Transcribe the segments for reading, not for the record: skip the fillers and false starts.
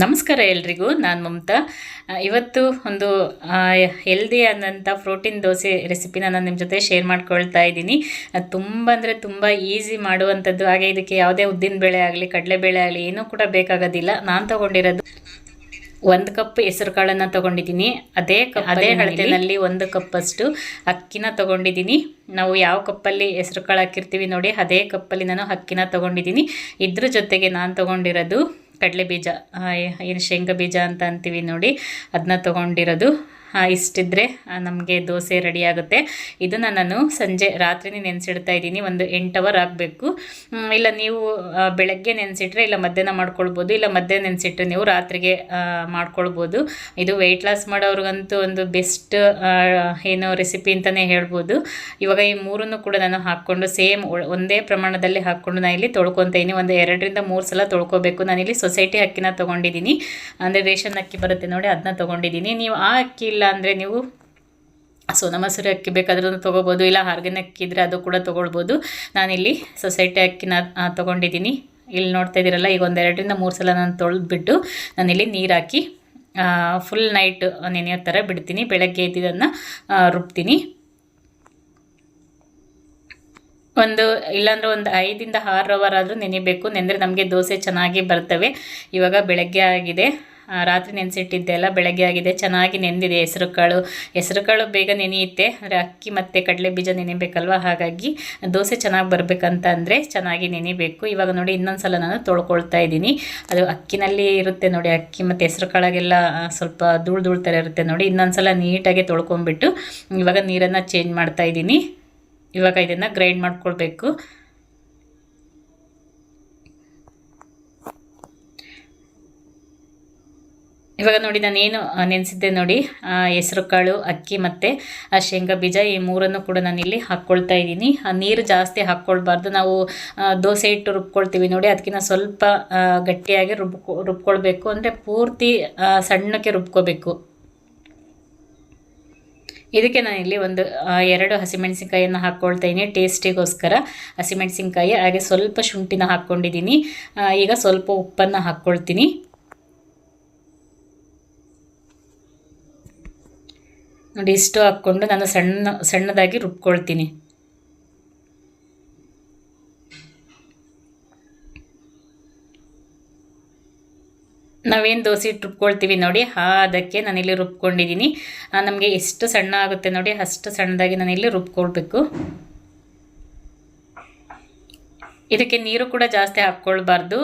ನಮಸ್ಕಾರ ಎಲ್ರಿಗೂ, ನಾನು ಮಮತಾ. ಇವತ್ತು ಒಂದು ಹೆಲ್ದಿ ಆದಂಥ ಪ್ರೋಟೀನ್ ದೋಸೆ ರೆಸಿಪಿನ ನಾನು ನಿಮ್ಮ ಜೊತೆ ಶೇರ್ ಮಾಡ್ಕೊಳ್ತಾ ಇದ್ದೀನಿ. ತುಂಬ ಅಂದರೆ ತುಂಬ ಈಸಿ ಮಾಡುವಂಥದ್ದು. ಹಾಗೆ ಇದಕ್ಕೆ ಯಾವುದೇ ಉದ್ದಿನ ಬೇಳೆ ಆಗಲಿ ಕಡಲೆಬೇಳೆ ಆಗಲಿ ಏನೂ ಕೂಡ ಬೇಕಾಗೋದಿಲ್ಲ. ನಾನು ತೊಗೊಂಡಿರೋದು 1 ಕಪ್ ಹೆಸರು ಕಾಳನ್ನು ತೊಗೊಂಡಿದ್ದೀನಿ. ಅದೇ ಅಳತೆಯಲ್ಲಿ 1 ಕಪ್ಪಷ್ಟು ಅಕ್ಕಿನ ತೊಗೊಂಡಿದ್ದೀನಿ. ನಾವು ಯಾವ ಕಪ್ಪಲ್ಲಿ ಹೆಸರು ಕಾಳು ಹಾಕಿರ್ತೀವಿ ನೋಡಿ, ಅದೇ ಕಪ್ಪಲ್ಲಿ ನಾನು ಅಕ್ಕಿನ ತೊಗೊಂಡಿದ್ದೀನಿ. ಇದ್ರ ಜೊತೆಗೆ ನಾನು ತೊಗೊಂಡಿರೋದು ಕಡಲೆ ಬೀಜ, ಏನು ಶೇಂಗಾ ಬೀಜ ಅಂತ ಅಂತೀವಿ ನೋಡಿ, ಅದನ್ನ ತೊಗೊಂಡಿರೋದು. ಇಷ್ಟಿದ್ರೆ ನಮಗೆ ದೋಸೆ ರೆಡಿ ಆಗುತ್ತೆ. ಇದನ್ನು ನಾನು ರಾತ್ರಿನೇ ನೆನೆಸಿಡ್ತಾ ಇದ್ದೀನಿ. ಒಂದು 8 ಅವರ್ ಆಗಬೇಕು. ಇಲ್ಲ ನೀವು ಬೆಳಗ್ಗೆ ನೆನೆಸಿಟ್ರೆ ಇಲ್ಲ ಮಧ್ಯಾಹ್ನ ಮಾಡ್ಕೊಳ್ಬೋದು, ಇಲ್ಲ ಮಧ್ಯಾಹ್ನ ನೆನೆಸಿಟ್ರೆ ನೀವು ರಾತ್ರಿಗೆ ಮಾಡ್ಕೊಳ್ಬೋದು. ಇದು ವೆಯ್ಟ್ ಲಾಸ್ ಮಾಡೋವ್ರಿಗಂತೂ ಒಂದು ಬೆಸ್ಟ್ ಏನೋ ರೆಸಿಪಿ ಅಂತಲೇ ಹೇಳ್ಬೋದು. ಇವಾಗ ಈ ಮೂರನ್ನು ಕೂಡ ನಾನು ಹಾಕ್ಕೊಂಡು ಒಂದೇ ಪ್ರಮಾಣದಲ್ಲಿ ಹಾಕ್ಕೊಂಡು ನಾನು ಇಲ್ಲಿ ತೊಳ್ಕೊತಾ ಇದ್ದೀನಿ. ಒಂದು 2ರಿಂದ 3 ಸಲ ತೊಳ್ಕೊಬೇಕು. ನಾನಿಲ್ಲಿ ಸೊಸೈಟಿ ಅಕ್ಕಿನ ತೊಗೊಂಡಿದ್ದೀನಿ, ಅಂದರೆ ರೇಷನ್ ಅಕ್ಕಿ ಬರುತ್ತೆ ನೋಡಿ, ಅದನ್ನ ತೊಗೊಂಡಿದ್ದೀನಿ. ನೀವು ಆ ಅಕ್ಕಿ ಇಲ್ಲ ಅಂದರೆ ನೀವು ಸೋನಾ ಮಸೂರಿ ಅಕ್ಕಿ ಬೇಕಾದ್ರೂ ತೊಗೋಬೋದು, ಇಲ್ಲ ಆರ್ಗ್ಯಾನಿಕ್ ಅಕ್ಕಿ ಇದ್ದರೆ ಅದು ಕೂಡ ತೊಗೊಳ್ಬೋದು. ನಾನಿಲ್ಲಿ ಸೊಸೈಟಿ ಅಕ್ಕಿನ ತೊಗೊಂಡಿದ್ದೀನಿ. ಇಲ್ಲಿ ನೋಡ್ತಾ ಇದ್ದೀರಲ್ಲ, ಈಗ ಒಂದು 2ರಿಂದ 3 ಸಲ ನಾನು ತೊಳೆದ್ಬಿಟ್ಟು ನಾನಿಲ್ಲಿ ನೀರು ಹಾಕಿ ಫುಲ್ ನೈಟ್ ನೆನೆಯೋ ಥರ ಬಿಡ್ತೀನಿ. ಬೆಳಗ್ಗೆ ಇದನ್ನು ರುಬ್ತೀನಿ. ಇಲ್ಲಾಂದರೆ ಒಂದು 5ರಿಂದ 6 ಅವರ್ ಆದರೂ ನೆನೆಯಬೇಕು. ನೆಂದರೆ ನಮಗೆ ದೋಸೆ ಚೆನ್ನಾಗಿ ಬರ್ತವೆ. ಇವಾಗ ಬೆಳಗ್ಗೆ ಆಗಿದೆ, ರಾತ್ರಿ ನೆನೆಸಿಟ್ಟಿದ್ದೆ ಅಲ್ಲ, ಬೆಳಗ್ಗೆ ಆಗಿದೆ, ಚೆನ್ನಾಗಿ ನೆಂದಿದೆ. ಹೆಸರು ಕಾಳು ಬೇಗ ನೆನೆಯುತ್ತೆ, ಅಂದರೆ ಅಕ್ಕಿ ಮತ್ತು ಕಡಲೆ ಬೀಜ ನೆನೆಯಬೇಕಲ್ವ, ಹಾಗಾಗಿ ದೋಸೆ ಚೆನ್ನಾಗಿ ಬರಬೇಕಂತ ಅಂದರೆ ಚೆನ್ನಾಗಿ ನೆನೆಯಬೇಕು. ಇವಾಗ ನೋಡಿ ಇನ್ನೊಂದು ಸಲ ನಾನು ತೊಳ್ಕೊಳ್ತಾ ಇದ್ದೀನಿ. ಅದು ಅಕ್ಕಿನಲ್ಲಿ ಇರುತ್ತೆ ನೋಡಿ, ಅಕ್ಕಿ ಮತ್ತು ಹೆಸರು ಕಾಳಾಗೆಲ್ಲ ಸ್ವಲ್ಪ ಧೂಳು ಥರ ಇರುತ್ತೆ ನೋಡಿ. ಇನ್ನೊಂದು ಸಲ ನೀಟಾಗಿ ತೊಳ್ಕೊಂಬಿಟ್ಟು ಇವಾಗ ನೀರನ್ನು ಚೇಂಜ್ ಮಾಡ್ತಾ ಇದ್ದೀನಿ. ಇವಾಗ ಇದನ್ನು ಗ್ರೈಂಡ್ ಮಾಡ್ಕೊಳ್ಬೇಕು. ಇವಾಗ ನೋಡಿ ನಾನೇನು ನೆನೆಸಿದ್ದೆ ನೋಡಿ, ಹೆಸರು ಕಾಳು, ಅಕ್ಕಿ ಮತ್ತು ಶೇಂಗಾ ಬೀಜ, ಈ ಮೂರನ್ನು ಕೂಡ ನಾನಿಲ್ಲಿ ಹಾಕ್ಕೊಳ್ತಾ ಇದ್ದೀನಿ. ನೀರು ಜಾಸ್ತಿ ಹಾಕ್ಕೊಳ್ಬಾರ್ದು. ನಾವು ದೋಸೆ ಹಿಟ್ಟು ರುಬ್ಕೊಳ್ತೀವಿ ನೋಡಿ, ಅದಕ್ಕಿಂತ ಸ್ವಲ್ಪ ಗಟ್ಟಿಯಾಗಿ ರುಬ್ಕೊಳ್ಬೇಕು. ಅಂದರೆ ಪೂರ್ತಿ ಸಣ್ಣಕ್ಕೆ ರುಬ್ಕೋಬೇಕು. ಇದಕ್ಕೆ ನಾನಿಲ್ಲಿ ಒಂದು 2 ಹಸಿಮೆಣಸಿನ್ಕಾಯಿಯನ್ನು ಹಾಕ್ಕೊಳ್ತಾ ಇದ್ದೀನಿ, ಟೇಸ್ಟಿಗೋಸ್ಕರ. ಹಸಿಮೆಣಸಿನ್ಕಾಯಿ ಹಾಗೆ ಸ್ವಲ್ಪ ಶುಂಠಿನ ಹಾಕ್ಕೊಂಡಿದ್ದೀನಿ. ಈಗ ಸ್ವಲ್ಪ ಉಪ್ಪನ್ನು ಹಾಕ್ಕೊಳ್ತೀನಿ. ನೋಡಿ, ಇಷ್ಟು ಹಾಕ್ಕೊಂಡು ನಾನು ಸಣ್ಣದಾಗಿ ರುಬ್ಕೊಳ್ತೀನಿ. ನಾವೇನು ದೋಸೆ ಹಿಟ್ಟು ರುಬ್ಕೊಳ್ತೀವಿ ನೋಡಿ, ಅದಕ್ಕೆ ನಾನಿಲ್ಲಿ ರುಬ್ಕೊಂಡಿದ್ದೀನಿ. ನಮಗೆ ಎಷ್ಟು ಸಣ್ಣ ಆಗುತ್ತೆ ನೋಡಿ, ಅಷ್ಟು ಸಣ್ಣದಾಗಿ ನಾನಿಲ್ಲಿ ರುಬ್ಕೊಳ್ಬೇಕು. ಇದಕ್ಕೆ ನೀರು ಕೂಡ ಜಾಸ್ತಿ ಹಾಕ್ಕೊಳ್ಬಾರ್ದು,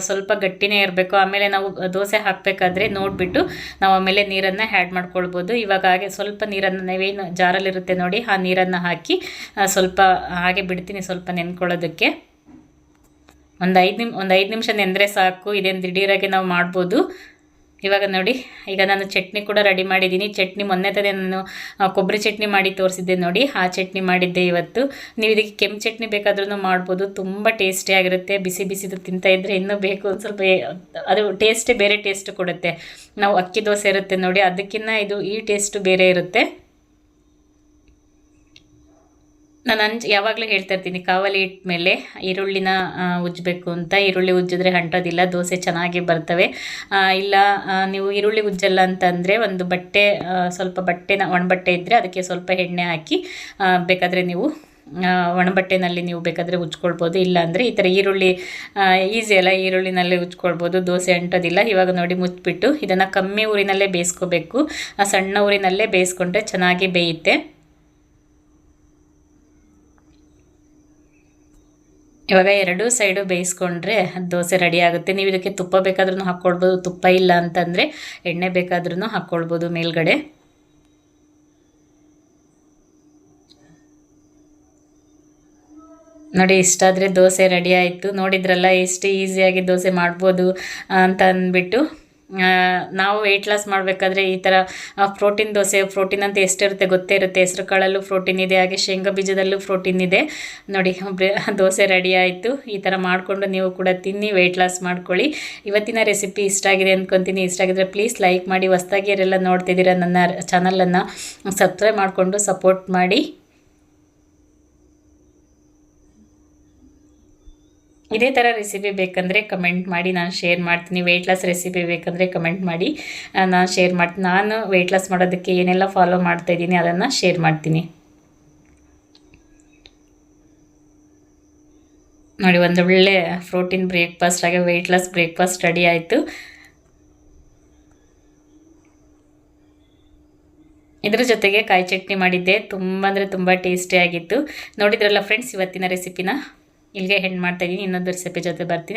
ಸ್ವಲ್ಪ ಗಟ್ಟಿನೇ ಇರಬೇಕು. ಆಮೇಲೆ ನಾವು ದೋಸೆ ಹಾಕಬೇಕಾದ್ರೆ ನೋಡಿಬಿಟ್ಟು ನಾವು ಆಮೇಲೆ ನೀರನ್ನು ಆ್ಯಡ್ ಮಾಡ್ಕೊಳ್ಬೋದು. ಇವಾಗ ಹಾಗೆ ಸ್ವಲ್ಪ ನೀರನ್ನು ನಾವೇನು ಜಾರಲ್ಲಿರುತ್ತೆ ನೋಡಿ, ಆ ನೀರನ್ನು ಹಾಕಿ ಸ್ವಲ್ಪ ಹಾಗೆ ಬಿಡ್ತೀನಿ, ಸ್ವಲ್ಪ ನೆನ್ಕೊಳ್ಳೋದಕ್ಕೆ. ಒಂದು 5 ನಿಮಿಷ ನೆಂದರೆ ಸಾಕು. ಇದೇನು ದಿಢೀರಾಗಿ ನಾವು ಮಾಡ್ಬೋದು. ಇವಾಗ ನೋಡಿ, ಈಗ ನಾನು ಚಟ್ನಿ ಕೂಡ ರೆಡಿ ಮಾಡಿದ್ದೀನಿ. ಚಟ್ನಿ ಮೊನ್ನೆ ತಾನೇ ನಾನು ಕೊಬ್ಬರಿ ಚಟ್ನಿ ಮಾಡಿ ತೋರಿಸಿದ್ದೆ ನೋಡಿ, ಆ ಚಟ್ನಿ ಮಾಡಿದ್ದೆ ಇವತ್ತು. ನೀವು ಇದಕ್ಕೆ ಕೆಂಪು ಚಟ್ನಿ ಬೇಕಾದ್ರೂ ಮಾಡ್ಬೋದು, ತುಂಬ ಟೇಸ್ಟಿಯಾಗಿರುತ್ತೆ. ಬಿಸಿ ಬಿಸಿದು ತಿಂತಾಯಿದ್ರೆ ಇನ್ನೂ ಬೇಕು ಒಂದು ಸ್ವಲ್ಪ, ಅದು ಟೇಸ್ಟೇ ಬೇರೆ ಟೇಸ್ಟ್ ಕೊಡುತ್ತೆ. ನಾವು ಅಕ್ಕಿ ದೋಸೆ ಇರುತ್ತೆ ನೋಡಿ, ಅದಕ್ಕಿಂತ ಈ ಟೇಸ್ಟು ಬೇರೆ ಇರುತ್ತೆ. ನಾನು ಯಾವಾಗಲೂ ಹೇಳ್ತಾ ಇರ್ತೀನಿ, ಕಾವಲಿ ಇಟ್ಟ ಮೇಲೆ ಈರುಳ್ಳಿನ ಉಜ್ಜಬೇಕು ಅಂತ. ಈರುಳ್ಳಿ ಉಜ್ಜಿದ್ರೆ ಅಂಟೋದಿಲ್ಲ, ದೋಸೆ ಚೆನ್ನಾಗಿ ಬರ್ತವೆ. ಇಲ್ಲ ನೀವು ಈರುಳ್ಳಿ ಉಜ್ಜಲ್ಲ ಅಂತಂದರೆ ಒಂದು ಬಟ್ಟೆ, ಸ್ವಲ್ಪ ಬಟ್ಟೆನ ಒಣಬಟ್ಟೆ ಇದ್ದರೆ ಅದಕ್ಕೆ ಸ್ವಲ್ಪ ಎಣ್ಣೆ ಹಾಕಿ ಬೇಕಾದರೆ ನೀವು ಒಣಬಟ್ಟೆನಲ್ಲಿ ನೀವು ಬೇಕಾದರೆ ಉಜ್ಕೊಳ್ಬೋದು. ಇಲ್ಲಾಂದರೆ ಈ ಥರ ಈರುಳ್ಳಿ ಈಸಿ ಅಲ್ಲ, ಈರುಳ್ಳಿನಲ್ಲೇ ಉಜ್ಕೊಳ್ಬೋದು, ದೋಸೆ ಅಂಟೋದಿಲ್ಲ. ಇವಾಗ ನೋಡಿ ಮುಚ್ಚಿಬಿಟ್ಟು ಇದನ್ನು ಕಮ್ಮಿ ಊರಿನಲ್ಲೇ ಬೇಯಿಸ್ಕೋಬೇಕು. ಸಣ್ಣ ಊರಿನಲ್ಲೇ ಬೇಯಿಸ್ಕೊಂಡ್ರೆ ಚೆನ್ನಾಗಿ ಬೇಯುತ್ತೆ. ಇವಾಗ 2 ಸೈಡು ಬೇಯಿಸ್ಕೊಂಡ್ರೆ ದೋಸೆ ರೆಡಿ ಆಗುತ್ತೆ. ನೀವು ಇದಕ್ಕೆ ತುಪ್ಪ ಬೇಕಾದ್ರೂ ಹಾಕ್ಕೊಳ್ಬೋದು, ತುಪ್ಪ ಇಲ್ಲ ಅಂತಂದರೆ ಎಣ್ಣೆ ಬೇಕಾದ್ರೂ ಹಾಕ್ಕೊಳ್ಬೋದು ಮೇಲ್ಗಡೆ. ನೋಡಿ, ಇಷ್ಟಾದರೆ ದೋಸೆ ರೆಡಿ ಆಯಿತು. ನೋಡಿದ್ರಲ್ಲ ಎಷ್ಟು ಈಸಿಯಾಗಿ ದೋಸೆ ಮಾಡ್ಬೋದು ಅಂತ ಅಂದ್ಬಿಟ್ಟು. ನಾವು ವೆಯ್ಟ್ ಲಾಸ್ ಮಾಡಬೇಕಾದ್ರೆ ಈ ಥರ ಪ್ರೋಟೀನ್ ದೋಸೆ, ಪ್ರೋಟೀನ್ ಅಂತ ಎಷ್ಟಿರುತ್ತೆ ಗೊತ್ತೇ ಇರುತ್ತೆ. ಹೆಸರು ಕಾಳಲ್ಲೂ ಪ್ರೋಟೀನ್ ಇದೆ, ಹಾಗೆ ಶೇಂಗಾ ಬೀಜದಲ್ಲೂ ಪ್ರೋಟೀನ್ ಇದೆ. ನೋಡಿ, ದೋಸೆ ರೆಡಿ ಆಯಿತು. ಈ ಥರ ಮಾಡಿಕೊಂಡು ನೀವು ಕೂಡ ತಿನ್ನಿ, ವೆಯ್ಟ್ ಲಾಸ್ ಮಾಡ್ಕೊಳ್ಳಿ. ಇವತ್ತಿನ ರೆಸಿಪಿ ಇಷ್ಟ ಆಗಿದೆ ಅಂದ್ಕೊತೀನಿ. ಇಷ್ಟ ಆಗಿದ್ರೆ ಪ್ಲೀಸ್ ಲೈಕ್ ಮಾಡಿ. ಹೊಸ್ದಾಗಿ ಯಾರೆಲ್ಲ ನೋಡ್ತಿದ್ದೀರಾ ನನ್ನ ಚಾನಲನ್ನು ಸಬ್ಸ್ಕ್ರೈಬ್ ಮಾಡಿಕೊಂಡು ಸಪೋರ್ಟ್ ಮಾಡಿ. ಇದೇ ಥರ ರೆಸಿಪಿ ಬೇಕಂದರೆ ಕಮೆಂಟ್ ಮಾಡಿ, ನಾನು ಶೇರ್ ಮಾಡ್ತೀನಿ. ವೆಯ್ಟ್ ಲಾಸ್ ರೆಸಿಪಿ ಬೇಕಂದರೆ ಕಮೆಂಟ್ ಮಾಡಿ, ನಾನು ಶೇರ್ ಮಾಡ್ತೀನಿ. ನಾನು ವೆಯ್ಟ್ ಲಾಸ್ ಮಾಡೋದಕ್ಕೆ ಏನೆಲ್ಲ ಫಾಲೋ ಮಾಡ್ತಾಯಿದ್ದೀನಿ ಅದನ್ನು ಶೇರ್ ಮಾಡ್ತೀನಿ. ನೋಡಿ, ಒಂದು ಒಳ್ಳೆ ಪ್ರೋಟೀನ್ ಬ್ರೇಕ್ಫಾಸ್ಟ್ ಹಾಗೆ ವೆಯ್ಟ್ ಲಾಸ್ ಬ್ರೇಕ್ಫಾಸ್ಟ್ ರೆಡಿ ಆಯಿತು. ಇದ್ರ ಜೊತೆಗೆ ಕಾಯಿ ಚಟ್ನಿ ಮಾಡಿದ್ದೆ, ತುಂಬ ಅಂದರೆ ತುಂಬ ಟೇಸ್ಟಿಯಾಗಿತ್ತು. ನೋಡಿದ್ರಲ್ಲ ಫ್ರೆಂಡ್ಸ್, ಇವತ್ತಿನ ರೆಸಿಪಿನ ಇಲ್ಲಿಗೆ ಹೆಣ್ಣು ಮಾಡ್ತಾಯಿದ್ದೀನಿ. ಇನ್ನೊಂದು ರೆಸಿಪಿ ಜೊತೆ ಬರ್ತೀನಿ.